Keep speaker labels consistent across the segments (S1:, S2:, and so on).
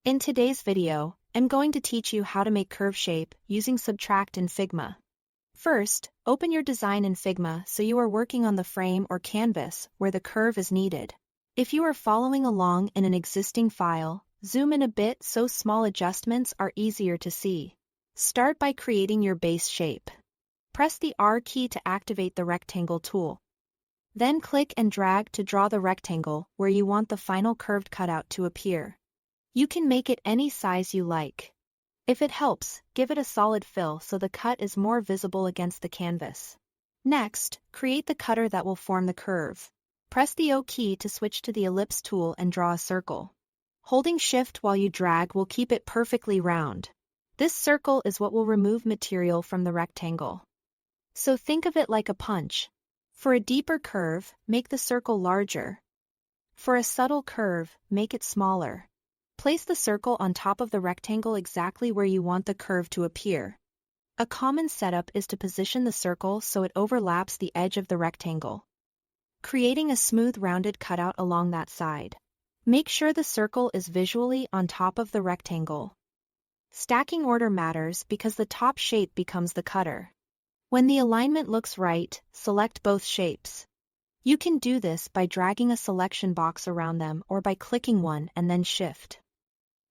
S1: In today's video, I'm going to teach you how to make curve shape using Subtract in Figma. First, open your design in Figma so you are working on the frame or canvas where the curve is needed. If you are following along in an existing file, zoom in a bit so small adjustments are easier to see. Start by creating your base shape. Press the R key to activate the rectangle tool. Then click and drag to draw the rectangle where you want the final curved cutout to appear. You can make it any size you like. If it helps, give it a solid fill so the cut is more visible against the canvas. Next, create the cutter that will form the curve. Press the O key to switch to the ellipse tool and draw a circle. Holding Shift while you drag will keep it perfectly round. This circle is what will remove material from the rectangle. So think of it like a punch. For a deeper curve, make the circle larger. For a subtle curve, make it smaller. Place the circle on top of the rectangle exactly where you want the curve to appear. A common setup is to position the circle so it overlaps the edge of the rectangle, creating a smooth rounded cutout along that side. Make sure the circle is visually on top of the rectangle. Stacking order matters because the top shape becomes the cutter. When the alignment looks right, select both shapes. You can do this by dragging a selection box around them or by clicking one and then Shift.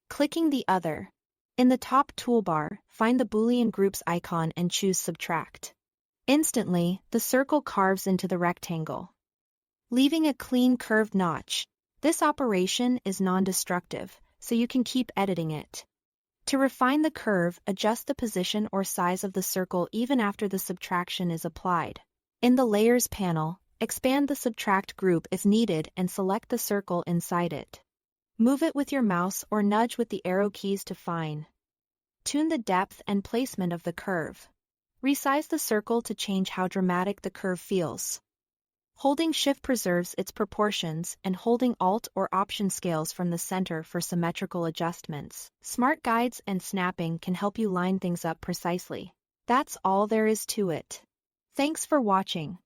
S1: Clicking the other. In the top toolbar, find the Boolean groups icon and choose Subtract. Instantly, the circle carves into the rectangle, leaving a clean curved notch. This operation is non-destructive, so you can keep editing it. To refine the curve, adjust the position or size of the circle even after the subtraction is applied. In the Layers panel, expand the Subtract group if needed and select the circle inside it. Move it with your mouse or nudge with the arrow keys to fine-tune the depth and placement of the curve. Resize the circle to change how dramatic the curve feels. Holding Shift preserves its proportions and holding Alt or Option scales from the center for symmetrical adjustments. Smart guides and snapping can help you line things up precisely. That's all there is to it. Thanks for watching.